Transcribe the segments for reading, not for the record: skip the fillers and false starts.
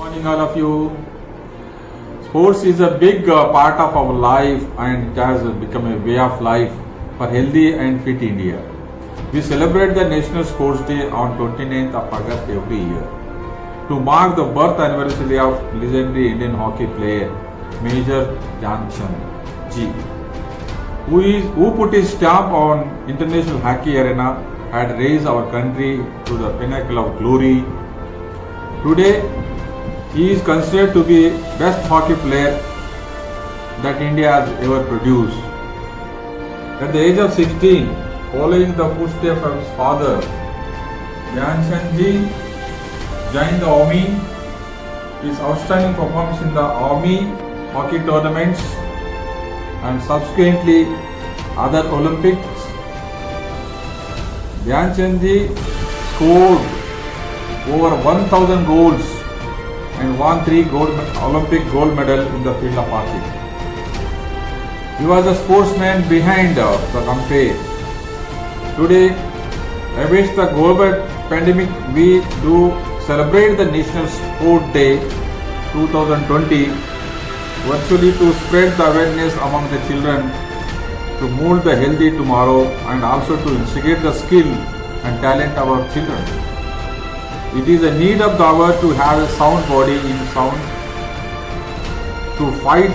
Morning, all of you. Sports is a big part of our life and it has become a way of life for healthy and fit India. We celebrate the National Sports Day on 29th of August every year to mark the birth anniversary of legendary Indian hockey player Major Dhyanchand Ji, who put his stamp on international hockey arena, had raised our country to the pinnacle of glory. Today, he is considered to be best hockey player that India has ever produced. At the age of 16, following the footsteps of his father, Dhyanchand Ji joined the army. His outstanding performance in the army hockey tournaments and subsequently other Olympics, Dhyanchand Ji scored over 1,000 goals and won 3 Olympic gold medals in the field of hockey. He was a sportsman behind the campaign. Today, amidst the global pandemic, we do celebrate the National Sport Day 2020 virtually to spread the awareness among the children, to mold the healthy tomorrow and also to instigate the skill and talent of our children. It is a need of the hour to have a sound body in sound to fight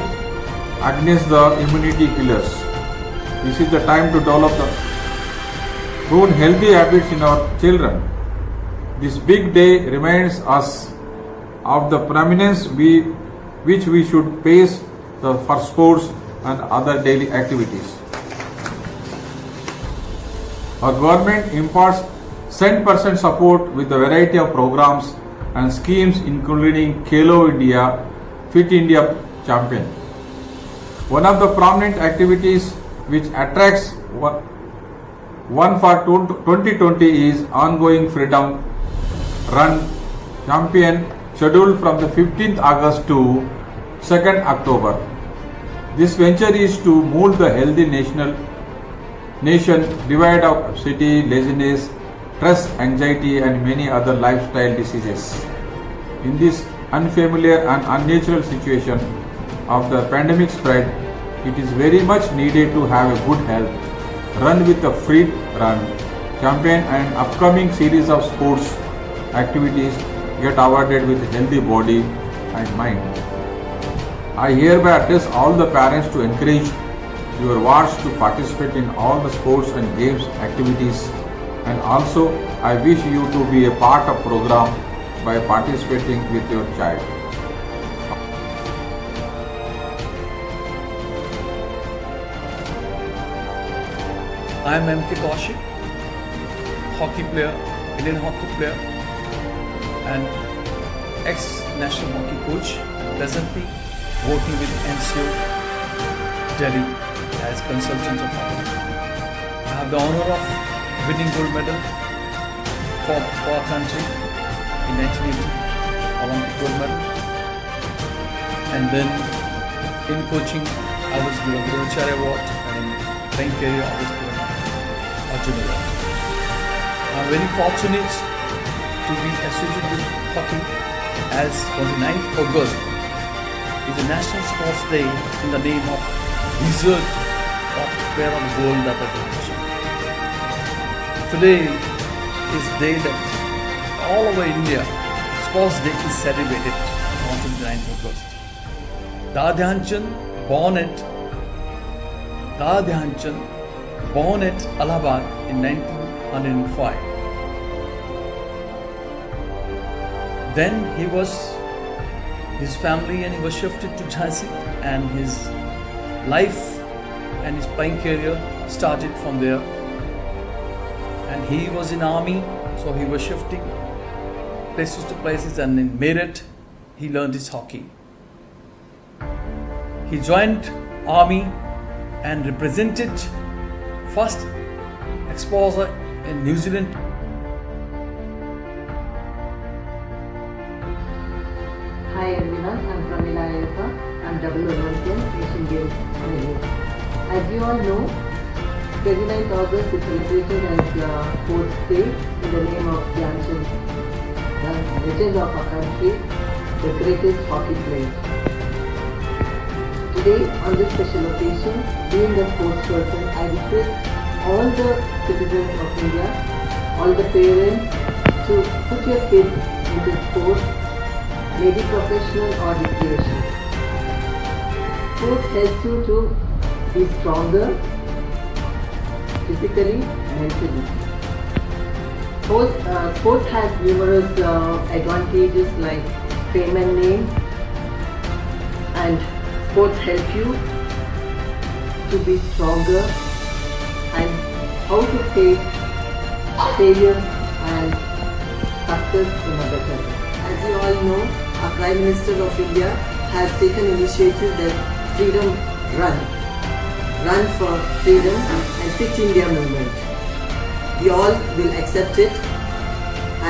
against the immunity killers. This is the time to develop the grown healthy habits in our children. This big day reminds us of the prominence which we should pay for sports and other daily activities. Our government imparts 100% support with a variety of programs and schemes including Khelo India, Fit India Champion. One of the prominent activities which attracts one for 2020 is ongoing Freedom Run Champion scheduled from the 15th August to 2nd October. This venture is to mold the healthy nation divide of obesity, laziness, stress, anxiety and many other lifestyle diseases. In this unfamiliar and unnatural situation of the pandemic spread, it is very much needed to have a good health. Run with the Free Run Champion and upcoming series of sports activities get awarded with a healthy body and mind. I hereby address all the parents to encourage your wards to participate in all the sports and games activities, and also I wish you to be a part of program by participating with your child. I am M.K. Kaushik, hockey player, Indian hockey player and ex-national hockey coach, and presently working with NCO Delhi as consultant of hockey. I have the honor of winning gold medal for our country in 1980, Olympic gold medal. And then in coaching, I was given Dronacharya Award, and in playing career, I was given Arjun Award. I am very fortunate to be associated with hockey as 29th August is a National Sports Day in the name of wizard of pair of gold that I mentioned. Today is day that all over India, Sports Day is celebrated on 29th August. Dhyanchand born at Allahabad in 1905. Then his family and he was shifted to Jhansi, and his life and his playing career started from there. And he was in army, so he was shifting places to places, and in Meerut he learned his hockey. He joined army and represented first exposure in New Zealand. Hi everyone, I'm Pramila Ayappa. I'm double Olympian, Asian Games medalist. As you all know, 29th August is celebrated as Sports Day in the name of Dhyanchand, the legend of our country, the greatest hockey player. Today, on this special occasion, being a sports person, I request all the citizens of India, all the parents, to put your kids into sports, maybe professional or recreational. Sports helps you to be stronger physically, mentally. Sports has numerous advantages like fame and name, and sports help you to be stronger and how to face failure and success in a better way. As you all know, our Prime Minister of India has taken initiative that Freedom Run for Freedom and Fit India movement. We all will accept it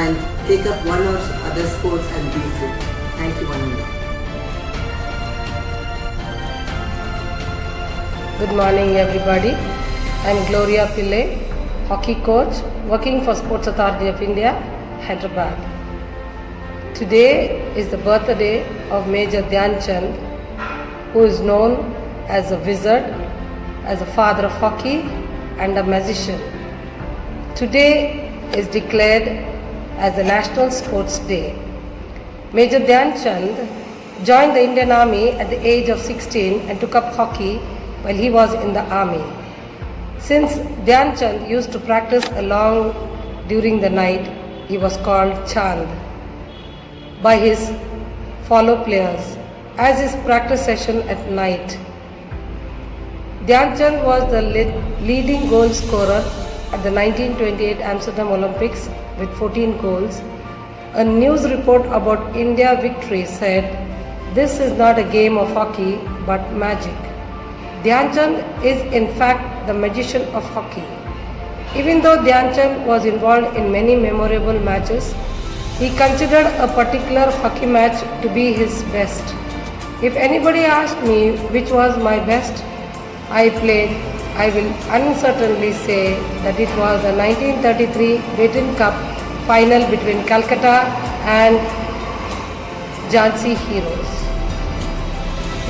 and take up one or other sports and be fit. Thank you, Vananda. Good morning, everybody. I am Gloria Pillai, hockey coach working for Sports Authority of India, Hyderabad. Today is the birthday of Major Dhyan Chand, who is known as a wizard, as a father of hockey and a magician. Today is declared as the National Sports Day. Major Dhyan Chand joined the Indian Army at the age of 16 and took up hockey while he was in the army. Since Dhyan Chand used to practice along during the night, he was called Chand by his fellow players as his practice session at night. Dhyan Chand was the leading goal scorer at the 1928 Amsterdam Olympics with 14 goals. A news report about India victory said, "This is not a game of hockey but magic." Dhyan Chand is in fact the magician of hockey. Even though Dhyan Chand was involved in many memorable matches, he considered a particular hockey match to be his best. If anybody asked me which was my best I played, I will uncertainly say that it was the 1933 Baton Cup final between Calcutta and Jhansi Heroes.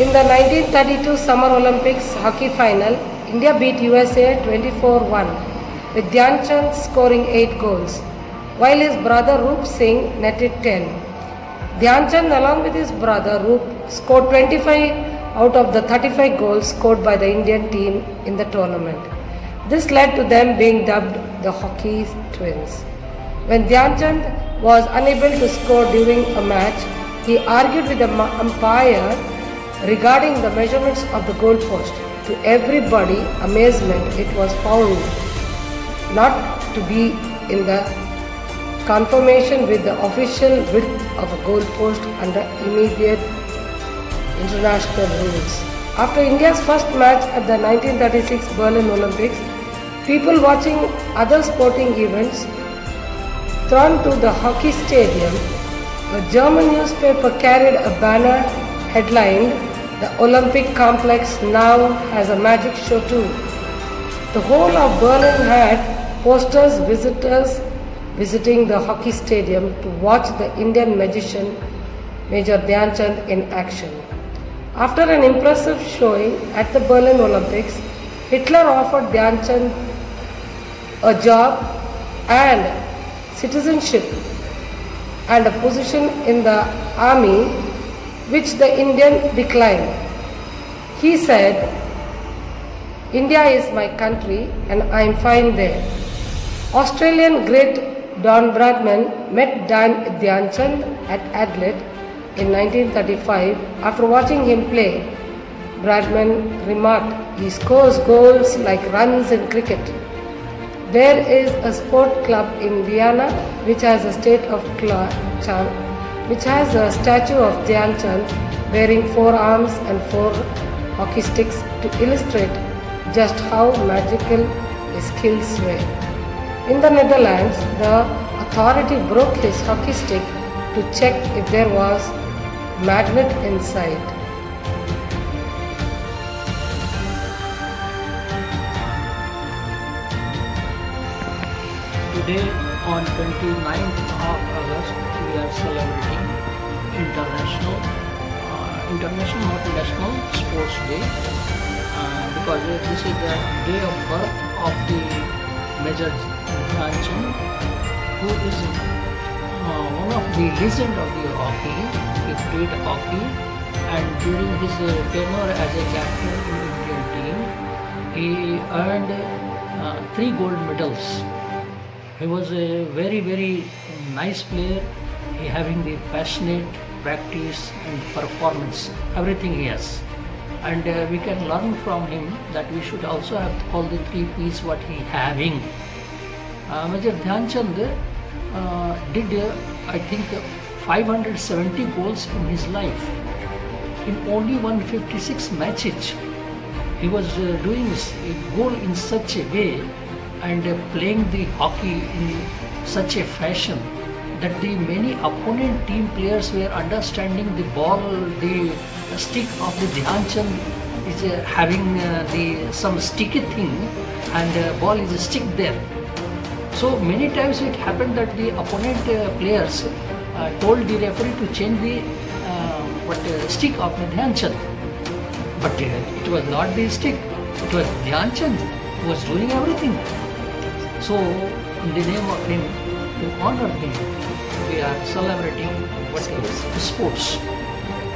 In the 1932 Summer Olympics hockey final, India beat USA 24-1 with Dhyan Chand scoring 8 goals, while his brother Roop Singh netted 10. Dhyan Chand along with his brother Roop scored 25 out of the 35 goals scored by the Indian team in the tournament. This led to them being dubbed the Hockey Twins. When Dhyan Chand was unable to score during a match, he argued with the umpire regarding the measurements of the goalpost. To everybody's amazement, it was found not to be in the conformation with the official width of a goalpost under immediate international rules. After India's first match at the 1936 Berlin Olympics, people watching other sporting events thronged to the hockey stadium. A German newspaper carried a banner headlined, "The Olympic complex now has a magic show too." The whole of Berlin had posters, visitors visiting the hockey stadium to watch the Indian magician Major Dhyan Chand in action. After an impressive showing at the Berlin Olympics, Hitler offered Dhyan Chand a job and citizenship and a position in the army, which the Indian declined. He said, "India is my country and I am fine there." Australian great Don Bradman met Dhyan Chand at Adelaide in 1935. After watching him play, Bradman remarked, "He scores goals like runs in cricket." There is a sport club in Vienna which has a statue of Dhyan Chand wearing 4 arms and 4 hockey sticks to illustrate just how magical his skills were. In the Netherlands, the authority broke his hockey stick to check if there was magnet inside. Today on 29th of August we are celebrating international, not national sports day, because this is the day of birth of the Major Dhyan Chand, who is one of the legend of the hockey. He played hockey, and during his tenure as a captain in Indian team, he earned 3 gold medals. He was a very nice player. He having the passionate practice and performance, everything he has. And we can learn from him that we should also have all the 3 P's what he having. Major Dhyan Chand did I think 570 goals in his life. In only 156 matches, he was doing a goal in such a way and playing the hockey in such a fashion that the many opponent team players were understanding the ball, the stick of the Dhyan Chand is having some sticky thing, and ball is stick there. So many times it happened that the opponent players told the referee to change the stick of the Dhyan Chand, but it was not the stick, it was Dhyan Chand who was doing everything. So in the name of him, to honor him, we are celebrating what is sports,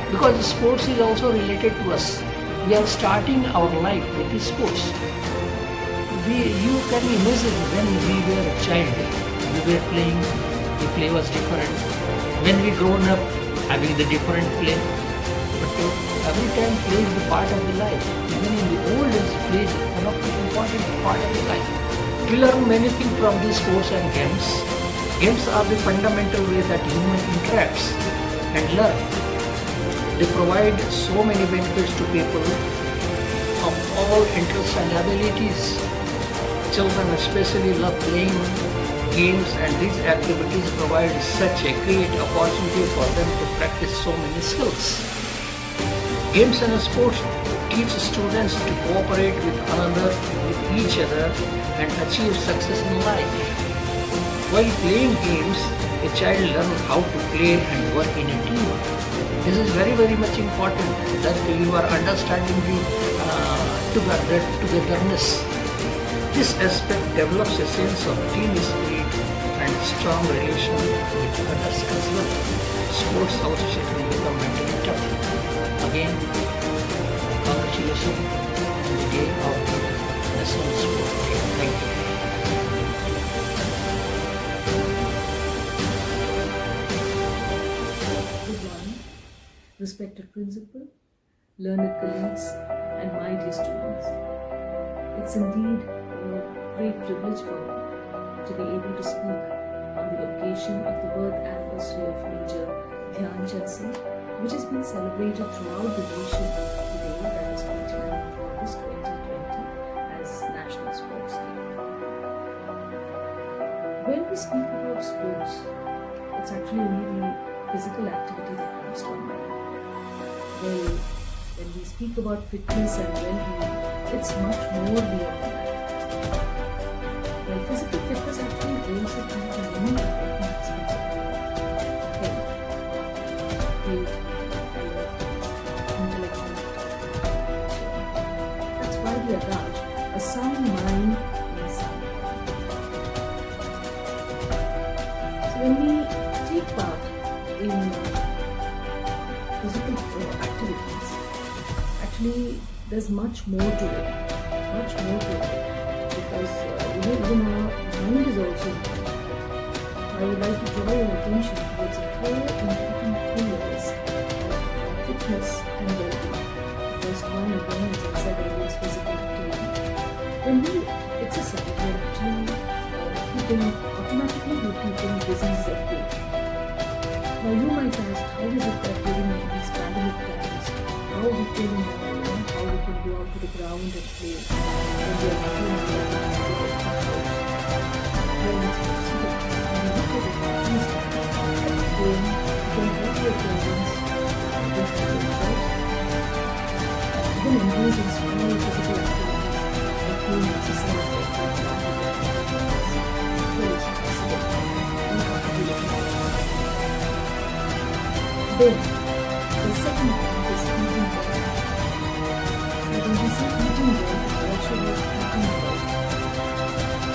because sports is also related to us. We are starting our life with the sports. You can imagine when we were a child, we were playing, the play was different. When we grown up, having the different play, but every time play is the part of the life. Even in the old days, play is one of the important part of the life. We learn many things from these sports and games. Games are the fundamental way that human interacts and learn. They provide so many benefits to people of all interests and abilities. Children especially love playing games, and these activities provide such a great opportunity for them to practice so many skills. Games and sports teach students to cooperate with each other and achieve success in life. While playing games, a child learns how to play and work in a team. This is very much important, that you are understanding the togetherness. This aspect develops a sense of team spirit and strong relation with others as well. Sports also will become mentally tough. Again, congratulations on the day of National Sport Day. Thank you. Good morning, respected principal, learned colleagues, and my dear students. It's indeed a great privilege for me to be able to speak on the occasion of the birth anniversary of Major Dhyan Chand Singh, which has been celebrated throughout the nation today, that is 29th August 2020, as National Sports Day. When we speak about sports, it's actually only the physical activity that comes to our mind. Well, when we speak about fitness and well-being, it's much more beyond that. Well, physical fitness actually holds a key to many important aspects of life. Health, weight, intellectual. That's why we adage a sound mind in a sound body. So when we take part in physical activities, actually there's much more to it, because even our mind is also important. I would like to draw your attention towards the 4 important pillars of fitness and well-being. The first one, again, as I said earlier, is physical activity. When we exercise, we're actually automatically keeping diseases at bay. Now you might ask, how is it that during these pandemic times, how we can go out to the ground and play when we are not in the when it's possible. When you look at it, please at home, you can help your parents with your job. Even engage in small physical activities like home exercise, so it's possible. You have to do it. then the second point is eating well. Now, when we say eating well, it's also about eating well.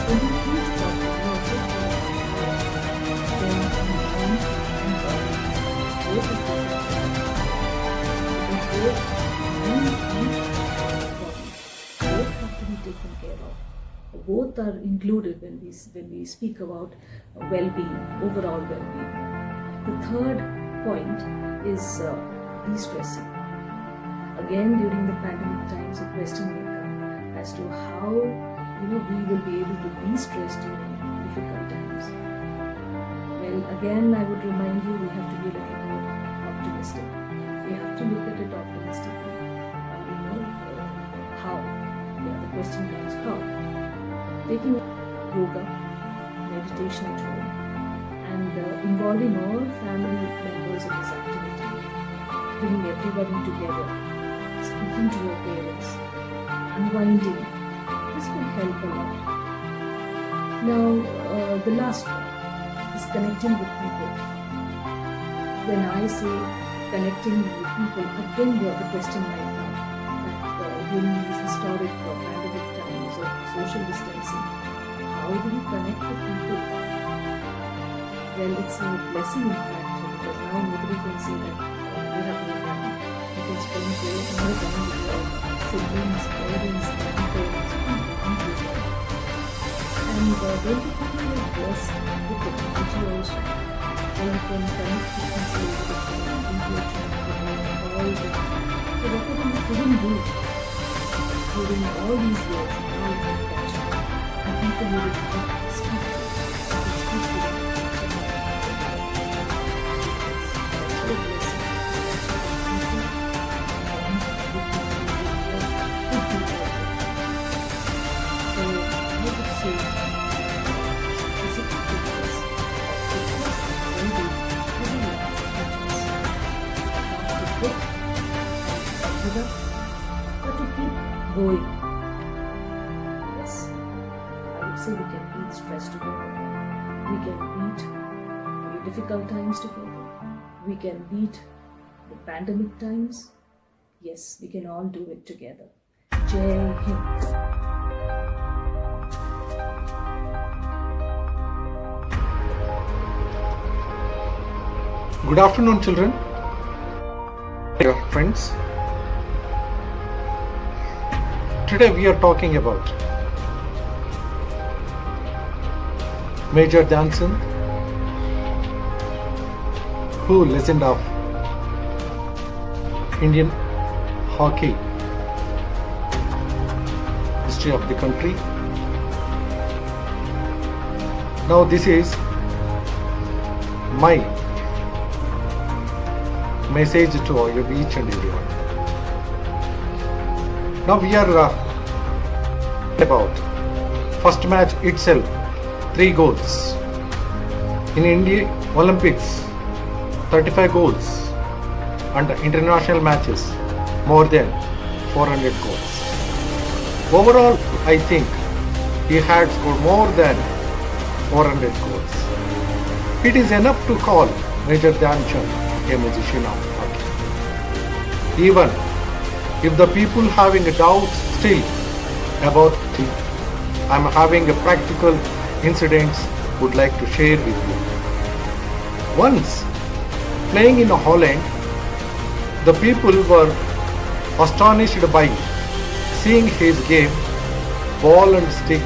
When we eat properly, we are good for then mind and body both are taken care of. Because both mind and body both have to be taken care of. Both are included when we speak about well-being, overall well-being. The third point is de-stressing. Again, during the pandemic times, a question may come as to how we will be able to de-stress during difficult times. Well, again, I would remind you, we have to be a little more optimistic. We have to look at it optimistically. How? The question comes how. Taking yoga, meditation at home, and involving all family members in this activity, bringing everybody together, speaking to your parents, unwinding, this will help a lot. Now, the last one is connecting with people. When I say connecting with people, again the question might come that during these historic pandemic times of social distancing, how do we connect with people? Well, it's a blessing in fact, because now nobody can say that we have no time. You can spend more time with your siblings, parents, grandparents, and don't you think you are blessed with technology also? Where you can connect with people with the video chat, calls, so whatever you couldn't do during all these years, now you can catch up. And people you would not speak to, you can speak to them. It's so blessing. So I would say physical fitness, well-being, every life matters. Not to quit and give up, but to keep going. Yes, I would say we can beat stress together. We can beat the difficult times together. We can beat the pandemic times. Yes, we can all do it together. Jai Hind. Good afternoon, children. Dear friends. Today we are talking about Major Dhyan Chand, who legend of Indian hockey history of the country. Now this is my message to each and everyone. Now we are about first match itself, 3 goals. In India Olympics, 35 goals, and international matches, more than 400 goals. Overall, I think he had scored more than 400 goals. It is enough to call Major Dhyan Chand a magician of hockey. Even if the people having a doubt still about it, I am having a practical incidents would like to share with you. Once playing in Holland, the people were astonished by seeing his game. Ball and stick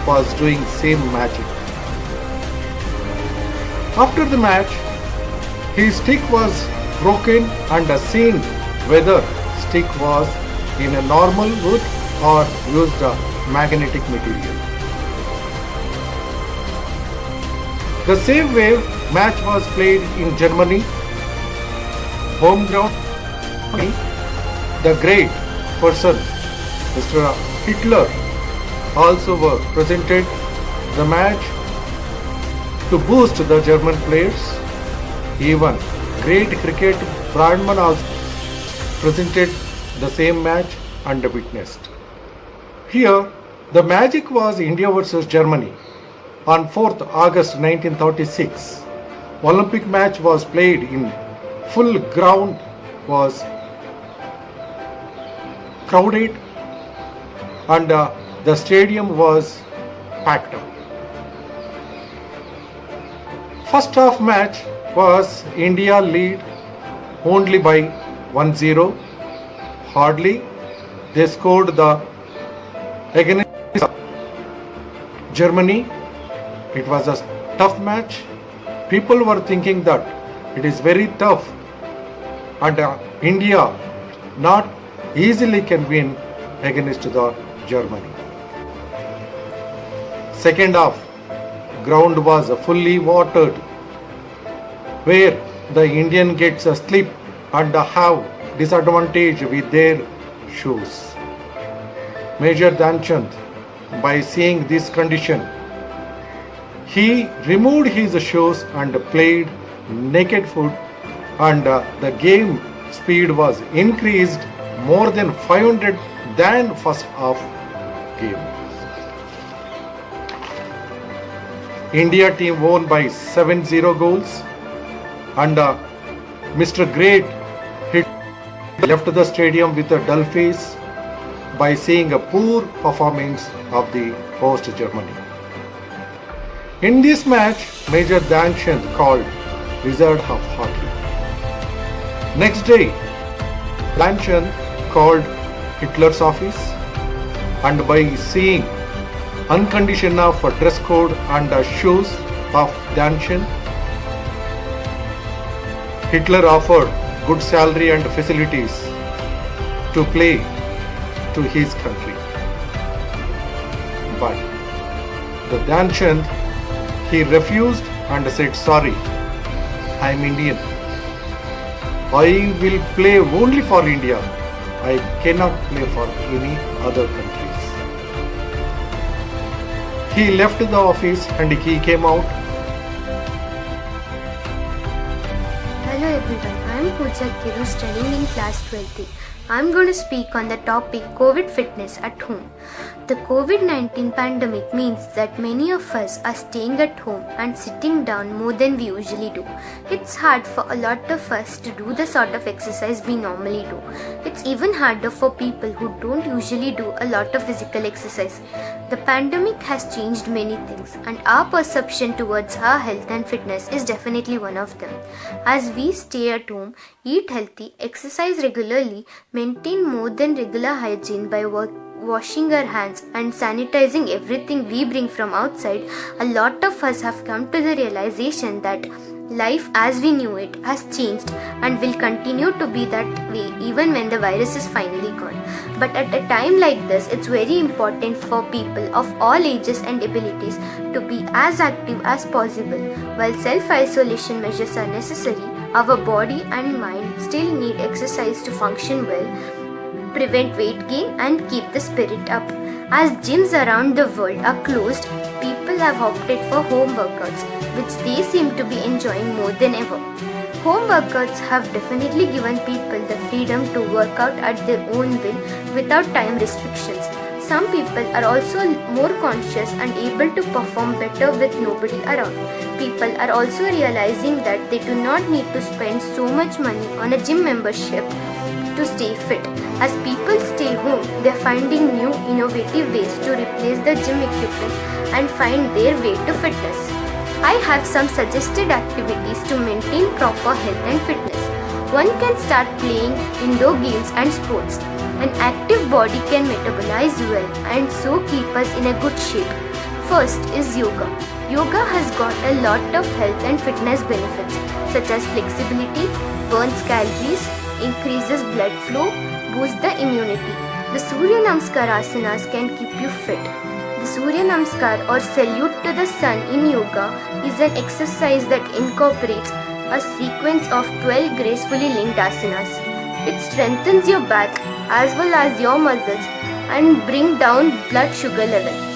was doing same magic. After the match, his stick was broken and seeing whether stick was in a normal wood or used a magnetic material. The same way match was played in Germany, home ground. The great person, Mr. Hitler, also were presented the match to boost the German players. Even great cricket Bradman also presented the same match and witnessed. Here, the magic was India versus Germany. On 4th August 1936, Olympic match was played in full ground was crowded and the stadium was packed up. First half match was India lead only by 1-0. Hardly they scored the against Germany. It was a tough match. People were thinking that it is very tough and India not easily can win against the Germany. Second half, ground was fully watered, where the Indian gets a slip and have disadvantage with their shoes. Major Dhyan Chand, by seeing this condition, he removed his shoes and played naked foot, and the game speed was increased more than 500 than first half game. India team won by 7-0 goals, and Mr. Great left the stadium with a dull face by seeing a poor performance of the host Germany. In this match, Major Dhyan Chand called Wizard of Hockey. Next day, Dhyan Chand called Hitler's office, and by seeing uncondition of dress code and shoes of Dhyan Chand, Hitler offered good salary and facilities to play to his country. But the Dhyan Chand, he refused and said, sorry, I am Indian. I will play only for India. I cannot play for any other countries. He left the office and he came out. Hello everyone, I am Pooja Kiru studying in class 12. I am going to speak on the topic COVID fitness at home. The COVID-19 pandemic means that many of us are staying at home and sitting down more than we usually do. It's hard for a lot of us to do the sort of exercise we normally do. It's even harder for people who don't usually do a lot of physical exercise. The pandemic has changed many things, and our perception towards our health and fitness is definitely one of them. As we stay at home, eat healthy, exercise regularly, maintain more than regular hygiene by washing our hands and sanitizing everything we bring from outside, a lot of us have come to the realization that life as we knew it has changed and will continue to be that way even when the virus is finally gone. But at a time like this, it's very important for people of all ages and abilities to be as active as possible. While self-isolation measures are necessary, our body and mind still need exercise to function well, prevent weight gain and keep the spirit up. As gyms around the world are closed, people have opted for home workouts, which they seem to be enjoying more than ever. Home workouts have definitely given people the freedom to work out at their own will without time restrictions. Some people are also more conscious and able to perform better with nobody around. People are also realizing that they do not need to spend so much money on a gym membership to stay fit. As people stay home, they are finding new innovative ways to replace the gym equipment and find their way to fitness. I have some suggested activities to maintain proper health and fitness. One can start playing indoor games and sports. An active body can metabolize well and so keep us in a good shape. First is yoga. Yoga has got a lot of health and fitness benefits such as flexibility, burns calories, increases blood flow, boosts the immunity. The Surya Namaskar asanas can keep you fit. The Surya Namaskar or salute to the sun in yoga is an exercise that incorporates a sequence of 12 gracefully linked asanas. It strengthens your back as well as your muscles and bring down blood sugar level.